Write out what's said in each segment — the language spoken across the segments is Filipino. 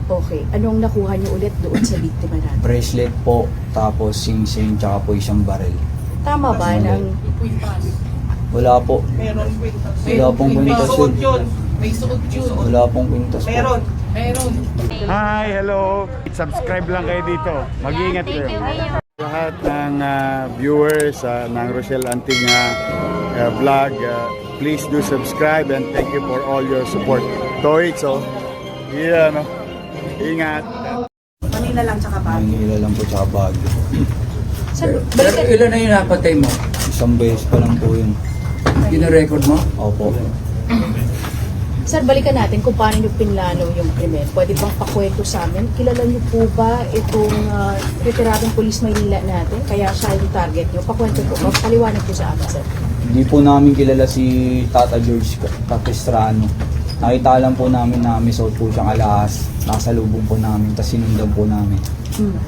Okay. Anong nakuha niyo ulit doon sa biktima natin? Bracelet po, tapos sing-sing, tsaka po isang baril. Tama ba ng... Wala po. Meron kwintas. Wala pong kwintas yun. May suot yun. Wala pong kwintas po. Meron. Hi, hello. Subscribe lang kayo dito. Mag-iingat kayo. Lahat ng viewers ng Rochelle Antigna vlog, please do subscribe and thank you for all your support. Toits, oh. Yeah, no. Ingat. Manila lang tsaka pa. Manila lang po, tsaka Baguio. Sir, Pero ilan na yung napatay mo? Isang beses pa lang po yun. Pinarecord mo? Opo. Sir, balikan natin kung paano niyo pinlano yung krimen. Pwede bang pakwento sa amin? Kilala niyo po ba itong retiradong Pulis Maynila natin? Kaya siya yung target niyo. Pakwento po. Paliwanag po sa amin, sir. Hindi po namin kilala si Tata George Capistrano. Nakita lang po namin na may suot po siyang alahas. Nakasalubong po namin, tapos sinundan po namin.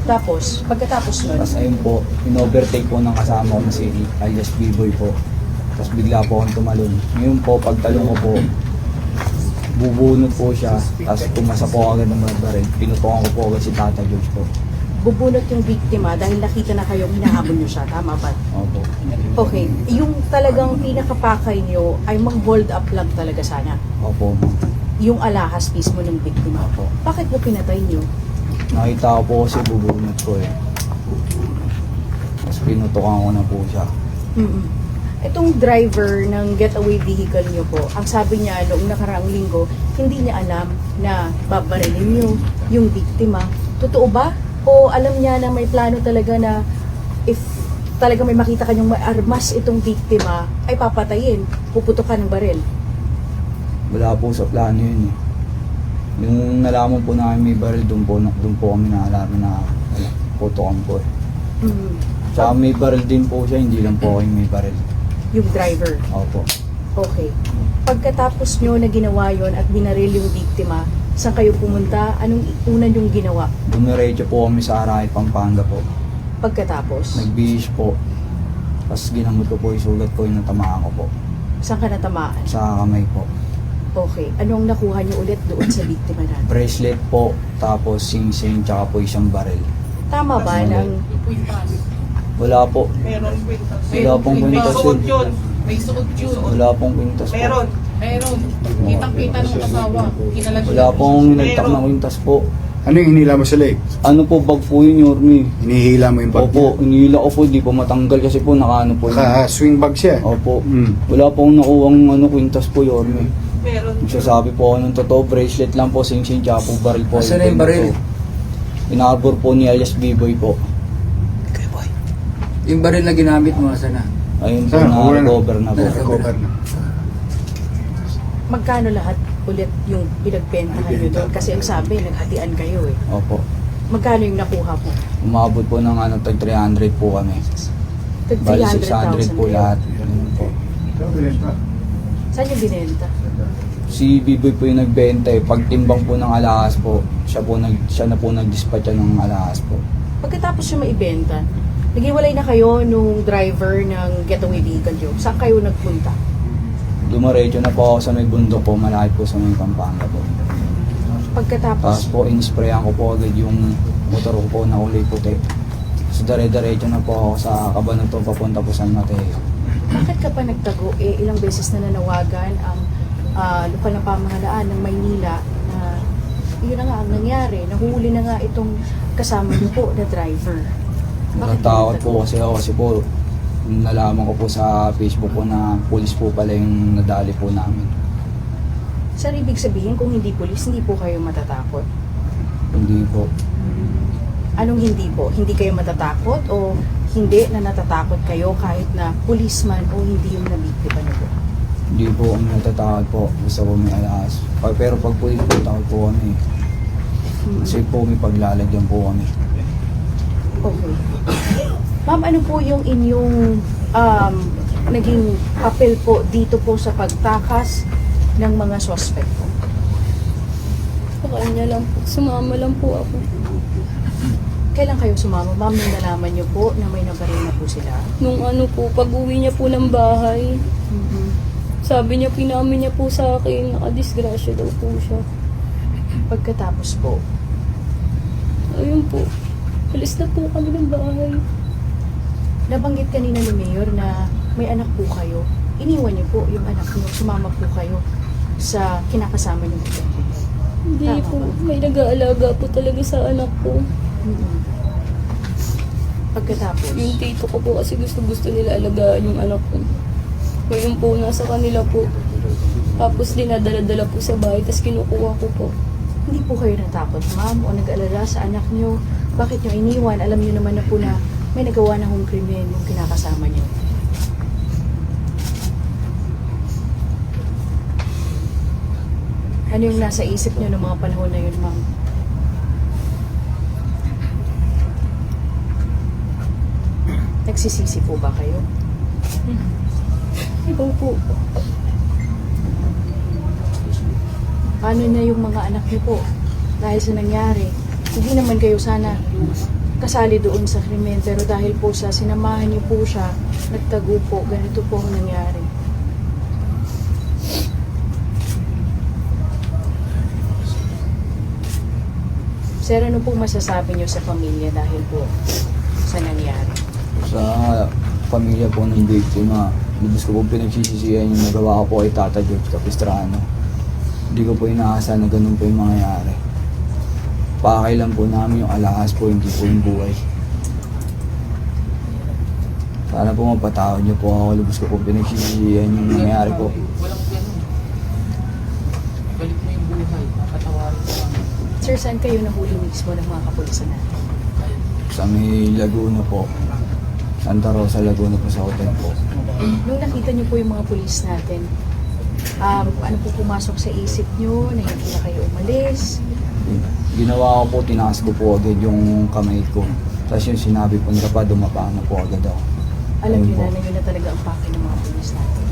Tapos, pagkatapos nun, Tapos ayun po, in-overtake po ng kasama ko na si alias B-Boy po. Tapos bigla po akong tumalon. Ngayon po, pagtalong ko po, bubunot po siya. Tapos pumasa po agad ng baril. Pinutokan ko po agad si Tata George po. bubunot yung biktima dahil nakita na kayong hinahabol niyo siya. Tama ba? Opo. Okay. Yung talagang pinakapakay niyo ay mag-hold up lang talaga sana. Opo. Yung alahas mismo ng biktima. Opo. Bakit mo pinatay niyo? Nakita ko po kasi bubunot ko eh. Tapos pinutokan ko na po siya. Itong driver ng getaway vehicle niyo po, ang sabi niya noong nakaraang linggo, hindi niya alam na babarilin niyo yung biktima. Totoo ba? O alam niya na may plano talaga na if talaga may makita kanyang armas itong biktima, ay papatayin, puputukan ng baril? Wala po sa plano yun eh. Yung nalaman po namin may baril, doon po kami naalaman na putukan po eh. Tsaka may baril din po siya, hindi lang po kayo may baril. Yung driver. Opo. Okay. Pagkatapos nyo na ginawa yon at binaril yung biktima, saan kayo pumunta? Anong una yung ginawa? Dumiretso po kami sa Arahay, Pampanga po. Pagkatapos, Nagbihis po. Tapos ginamot ko po yung sugat ko, yung natamaan ko po. saan ka natamaan? Sa kamay po. Okay. Anong nakuha nyo ulit doon sa biktima natin? Bracelet po, tapos sing-sing, tsaka po isang baril. Tama ba ng... Wala po. Meron kwintas. Wala pong May kwintas suot yun. yun. May suot yun. Wala pong kwintas po. Meron. Meron. Kitang-kita ng asawa. Kilala siya. Wala pong nagtak na kwintas po. Ano yung hinila mo sa leg? Ano po, bag po yun, Yormi? Hinihila mo yung bag Opo, inihila ko po, di po matanggal kasi po nakaano po yun. Swing bag siya. Opo. Mm. Wala pong nakuwang kwintas po, Yormi. Meron. Nagsasabi po ako ng totoo, bracelet lang po, sing-sing, tsaka po baril po. Asan na yung baril? Inabor po ni alias B-Boy po. Yung baril na ginamit mo, asan na? Ayun po, Saan? Wala na. na-recover na po. Recover na. Magkano lahat ulit yung pinagbentahan nyo doon? Kasi ang sabi, naghatian kayo eh. Opo. Magkano yung nakuha mo? Umabot po ng tag 300 po kami. Tag Bali 300,000 600 po kayo. lahat. Ayun po. Saan yung binenta? Si B-Boy po yung nagbenta eh. Pagtimbang po ng alahas po, siya na po nag-dispatcha ng alahas po. Pagkatapos yung maibenta, naghiwalay na kayo nung driver ng getaway vehicle nyo. Saan kayo nagpunta? Dumaretso na po ako sa may bundok po, malapit po sa may Pampanga po. Tapos Pagkatapos, po, in-sprayan ko po agad yung motor ko po na kulay puti. So, dire-diretso na po ako sa Cabanatuan papunta po San Mateo. bakit ka pa nagtago? Eh, ilang beses na nanawagan ang lokal na pamahalaan ng Maynila na yun na nga ang nangyari. Nahuli na nga itong kasama niyo po na driver. Bakit ka Natatakot nagtago? po kasi po, nalaman ko po sa Facebook po na pulis po pala yung nadali po namin. Sir, ibig sabihin kung hindi pulis, hindi po kayo matatakot? Hindi po. Anong hindi po? Hindi kayo matatakot o hindi na natatakot kayo kahit na policeman o hindi yung nabiktima niyo po? Hindi po kami natatakot po. Gusto po may alahas. Pero pag pulis po, takot po kami. Kasi po may paglalagyan po kami. Okay. Ma'am, ano po yung inyong naging papel po dito po sa pagtakas ng mga suspect po? Sa kanya lang po. Sumama lang po ako. Kailan kayo sumama, ma'am, nung nalaman niyo po na may nabaril na po sila? Nung ano po, pag-uwi niya po ng bahay, sabi niya, pinamin niya po sa akin, nakadisgrasya daw po siya. Pagkatapos po, ayun po. Alis na po kami ng bahay. Nabanggit kanina ni Mayor na may anak po kayo. Iniwan niyo po yung anak niyo, sumama po kayo sa kinakasama niyo po. Hindi Tama po, ba? may nag-aalaga po talaga sa anak ko. Mm-mm. Pagkatapos, Yung tito ko po kasi gusto nila alagaan yung anak ko. Ngayon po, nasa kanila po. Tapos dinadala-dala po sa bahay, tapos kinukuha ko po. hindi po kayo natakot, ma'am, o nag-alala sa anak niyo? Bakit niyo iniwan? Alam niyo naman na po na may nagawa na hong krimen yung kinakasama niyo. Ano yung nasa isip niyo ng mga panahon na yun, ma'am? Nagsisisi po ba kayo? Opo. Paano na yung mga anak niyo po? Dahil sa nangyari, hindi naman kayo sana kasali doon sa krimen, pero dahil po sa sinamahan niyo po siya, nagtago po, ganito po ang nangyari. Sir, ano pong masasabi niyo sa pamilya dahil po sa nangyari? Sa pamilya po ng biktima, lubos ko po pinagsisisihan yung nagawa ko po kay Tata George Capistrano. Hindi ko po inaasahan na ganun po yung mangyayari. Pakailan po namin yung alahas po, hindi po yung buhay. Sana po mapatawad niyo po ako, lubos ko po pinagsisisihan yung nangyayari po. Walang ganun. Balik mo yung buhay. Patawarin mo lang. Sir, saan kayo nahuli mismo ng mga kapulisan natin? Sa may Laguna po, Santa Rosa, Laguna po sa hotel po. Nung nakita niyo po yung mga pulis natin, ano po pumasok sa isip niyo na hindi na kayo umalis? Ginawa ko po, tinaas ko po agad yung kamay ko. Tapos yung sinabi po nila pa, dumapa na po agad ako. Alam Ayun niyo po. na yun na talaga ang pake ng mga pulis natin.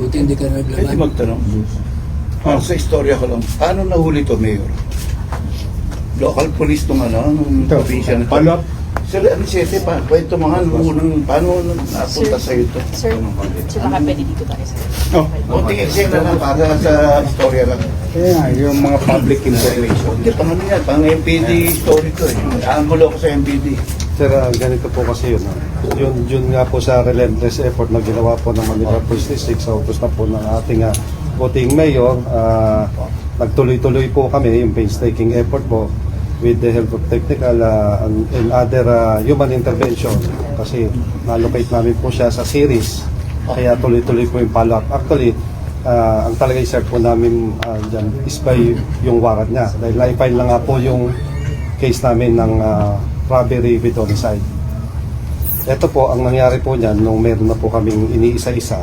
Buti hindi ka Pwede naglaban. magtanong. Sa istorya ko lang, paano nahuli to, Mayor? Local police nung nung probinsya na to. Follow up. Sir, Anisete pa, kwento mga nung paano napunta Sir, sa'yo to? Sir, baka pwede dito tayo, sir. Oh. O, tingin na lang para sa istorya lang. Kaya nga, yung mga public information. Hindi, pang ano yan, pang MPD story to eh. Aangulo ko sa MPD. Sir, ganito po kasi yun. Yun nga po sa relentless effort na ginawa po ng Manila Police District sa utos na po ng ating puting mayor. Nagtuloy-tuloy po kami yung painstaking effort po with the help of technical and other human intervention kasi na-locate namin po siya sa series kaya tuloy-tuloy po yung follow-up. Actually, ang talaga i-serve po namin dyan is by yung warrant niya dahil na-file na nga po yung case namin ng robbery with homicide. Ito po, ang nangyari po niyan nung meron na po kaming iniisa-isa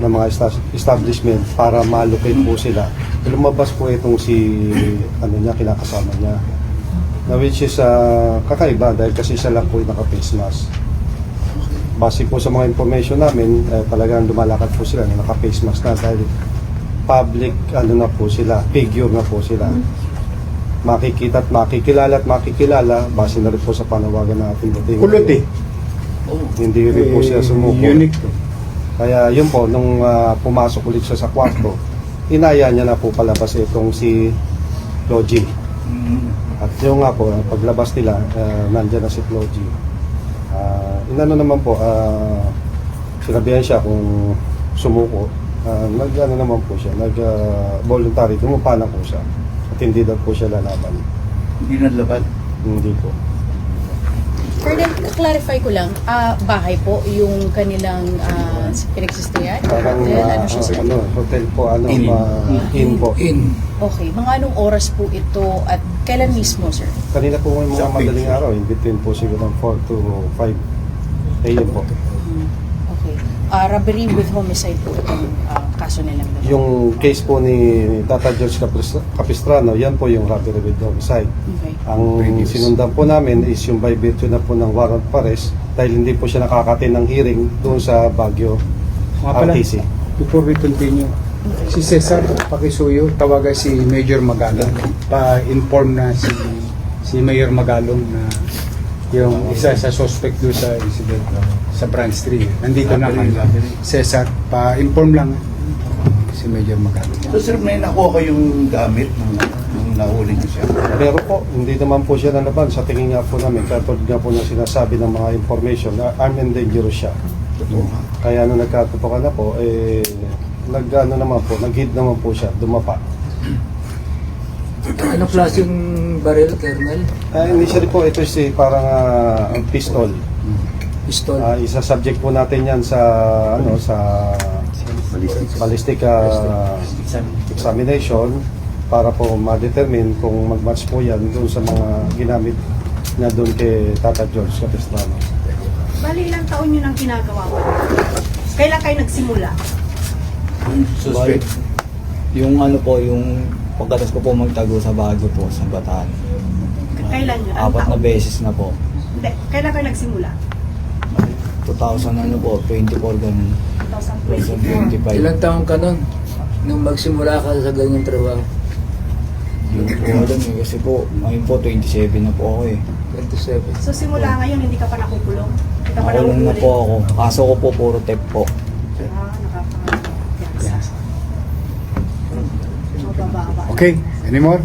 ng mga establishment para ma-locate po sila. Lumabas po itong si kinakasama niya. Na which is kakaiba dahil kasi siya lang po yung naka-face mask. Base po sa mga information namin, talagang lumalakad po sila na naka-face mask na dahil public na po sila, figure na po sila. Makikita at makikilala base na rin po sa panawagan ng ating buting. Kulot eh. Hindi rin po siya sumuko. Unique. Kaya yun po, nung pumasok ulit siya sa kwarto, inaya niya na po palabas itong si Logie. At yung nga po, paglabas nila, nandyan na si Logie. Inano naman po, sinabihan siya kung sumuko. Nag-ano naman po siya, nag-voluntary, tumumpa na po siya. At hindi daw po siya lalaban. Hindi nalaban. Hindi po. Colonel, clarify ko lang, bahay po yung kanilang pinagsistayan? Parang Hotel, ano siya sir? hotel po, inn po. Okay, mga anong oras po ito at kailan mismo, sir? Kanina po may mga madaling araw, in between po siguro ng 4 to 5 a.m. po. Okay. Robbery with homicide po itong kaso nilang dalawa. Yung case po ni Tata George Capistrano, yan po yung robbery with homicide. Okay. Ang sinundan po namin is yung by virtue na po ng warrant of arrest dahil hindi po siya nakakatin ng hearing doon sa Baguio RTC. Before we continue, si Cesar Pakisuyo, tawagan si Major Magalong. Pa-inform na si Mayor Magalong na yung isa sa suspect doon sa incident sa Branch 3. Nandito na kami. Cesar, pa-inform lang si Major Magalong. So sir, may nakuha kayong gamit nung nahuli niyo siya? Pero po, hindi naman po siya nalaban. Sa tingin nga po namin, katulad nga po na sinasabi ng mga information, na armed and dangerous siya. Kaya nung nagkatupakan na po, nag-hit naman po siya, dumapa. Anong klaseng baril, Colonel? Initially po, ito parang pistol. Pistol? Isa-subject po natin yan sa ballistic examination para po ma-determine kung mag-match po yan doon sa mga ginamit na doon kay Tata George Capistrano. Bali, ilang taon nyo nang ginagawa ko? Kailan kayo nagsimula? Suspect. Yung yung pagkatas ko po magtago sa Baguio po, sa Bataan. Kailan nyo? 4 na beses na po. Hindi, kailan kayo nagsimula? 24 ganun. 2024. 2025. Ilang taong ka nun? Nung magsimula ka sa ganyang trabaho? Hindi ko alam kasi po, ngayon po 27 na po ako 27. So simula ngayon, hindi ka pa nakukulong? Hindi ka pa Nakulong na po ako. Kaso ko po puro tep po. Nakakapagyansa. Mabababa. Okay, anymore?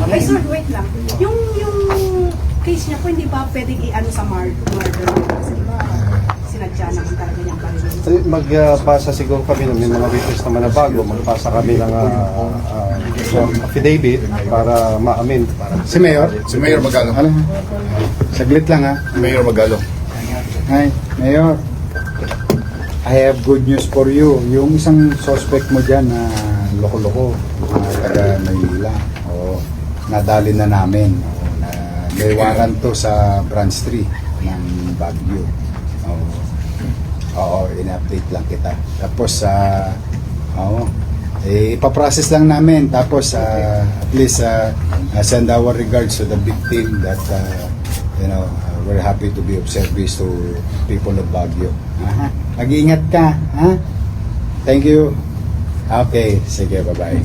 Ay, sir, wait lang. Yung case niya po, hindi ba pwedeng i-ano sa murder? Kasi di ba, sinadya naman talaga niyang parilin. Magpasa siguro kami ng may mga witness naman na bago, magpasa kami ng affidavit para ma-amend. Si Mayor? Si Mayor Magalo. Ano? Saglit lang ha. Mayor Magalo. Hi, Mayor. I have good news for you. Yung isang suspect mo dyan na loko-loko, taga Maynila. Nadali na namin. May warrant to sa branch 3 ng Baguio. In-update lang kita. Tapos, ipaprocess lang namin. Tapos, at least, send our regards to the victim that, we're happy to be of service to people of Baguio. Mag-iingat ka, ha? Thank you. Okay, sige, bye-bye.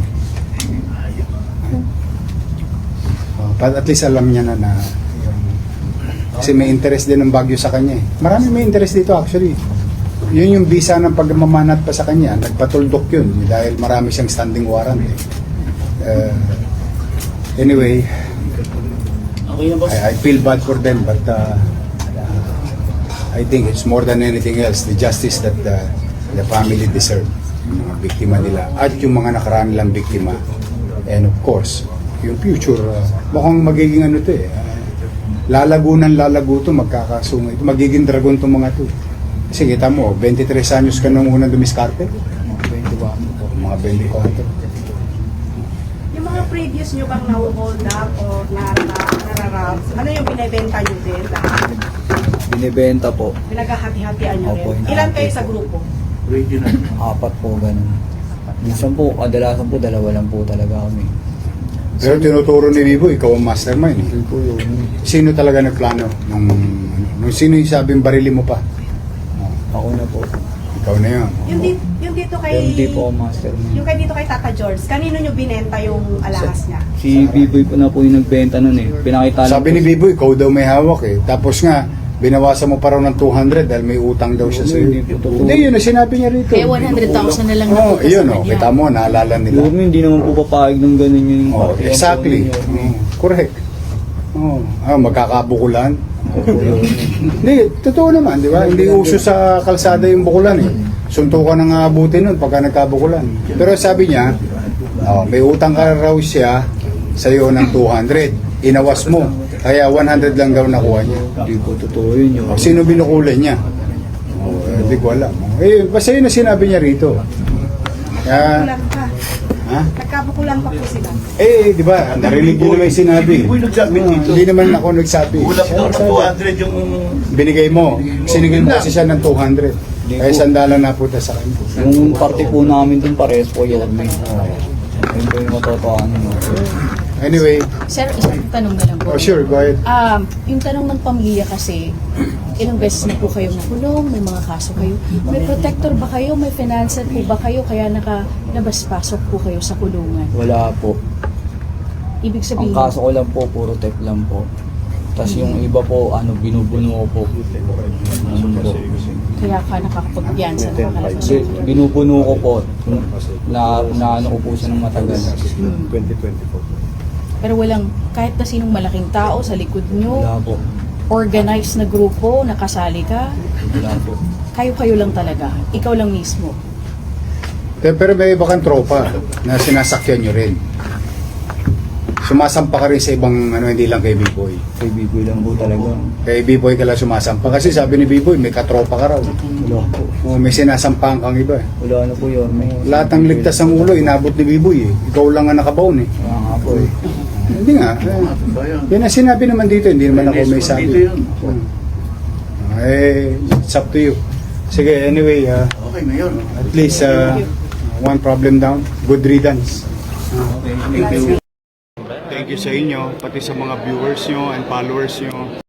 At least alam niya na kasi may interest din ng Baguio sa kanya eh. Marami may interest dito actually. Yun yung visa ng pagmamanat pa sa kanya, nagpatuldok yun dahil marami siyang standing warrant eh. Anyway, I feel bad for them but I think it's more than anything else the justice that the family deserve, yung mga biktima nila at yung mga nakaraan nilang biktima, and of course yung future, mukhang magiging ano to eh, lalago to, magkakasungay ito, magiging dragon to mga to. Kasi kita mo, 23 anyos ka nung unang dumiskarte, mga 24. Yung mga previous nyo bang na-hold up o nararap, ano yung binibenta nyo din? Binibenta po. Pinaghahati-hatian nyo Opo, rin? Ilan kayo sa grupo? 4 po ganun. Minsan po, kadalasan po, 2 lang po talaga kami. Pero tinuturo ni Vivo, ikaw ang mastermind eh. Sino talaga nagplano? Nung sino yung sabing barili mo pa? Ako na po. Ikaw na yun. Yung dito kay... Hindi po ako mastermind. Yung kay dito kay Tata George, kanino nyo binenta yung alahas niya? Si Biboy po na po yung nagbenta nun eh. Pinakita lang Sabi ni Vivo, ikaw daw may hawak eh. Tapos nga, binawasan mo pa raw ng 200 dahil may utang daw siya sa iyo. Hindi po totoo. Hindi, yun ang sinabi niya rito. Kaya 100,000 na lang Oo, napunta yun sa o. kanya. Kita mo, naalala nila. Siguro hindi naman po papayag ng ganun yung Exactly. Correct. Magkakabukulan. Hindi, totoo naman, di ba? Hindi uso sa kalsada yung bukulan eh. Suntukan ang aabutin nun pagka nagkabukulan. Pero sabi niya, may utang ka raw siya sa iyo ng 200. Inawas mo. Kaya 100 lang daw nakuha niya. Hindi po totoo yun yung... Sino binukulan niya? Hindi ko alam. Basta yun na sinabi niya rito. Kaya, Nagkabukulan pa. ha? Nagkabukulan pa po sila. Di ba? Narinig ko naman yung sinabi. Hindi naman ako nagsabi. Ulap Siya daw nagsabi. ng 200 yung... Binigay mo. Sinigil mo kasi siya ng 200. Kaya sandalan na punta sa kanya. Yung party po namin dun parehas po yun. Yun po yung matotohanan. Anyway, Sir, isang tanong na lang po. sure, go ahead. Yung tanong ng pamilya kasi, ilang beses na po kayo nakulong, may mga kaso kayo. May protector ba kayo? May financer po ba kayo? Kaya nabas-pasok po kayo sa kulungan. Wala po. Ibig Ang sabihin, kaso ko lang po, puro tep lang po. Tapos yung iba po, binubuno ko po. Ano po. kaya ka nakakapagpiyansa na makalabas. Binubuno ko po. Na ano ko po siya ng matagal. 2024. Pero walang kahit na sinong malaking tao sa likod nyo, Wala po. organized na grupo, nakasali ka, Wala po. kayo-kayo lang talaga. Ikaw lang mismo. Pero may iba kang tropa na sinasakyan nyo rin. Sumasampa ka rin sa ibang hindi lang kay B-Boy. Kay B-Boy lang po talaga. Kay B-Boy ka lang sumasampa. Kasi sabi ni B-Boy, may katropa ka raw. Wala po. O may sinasampahan kang iba. Wala na po yun. Lahat ng ligtas ng ulo, inabot ni B-Boy eh. Ikaw lang ang nakabaon eh. Wala nga po eh. Hindi nga. Yan ang sinabi naman dito, hindi naman ako may sabi. It's up to you. Sige, anyway, Okay, Mayor. at least one problem down. Good riddance. Thank you. Thank you sa inyo, pati sa mga viewers nyo and followers nyo.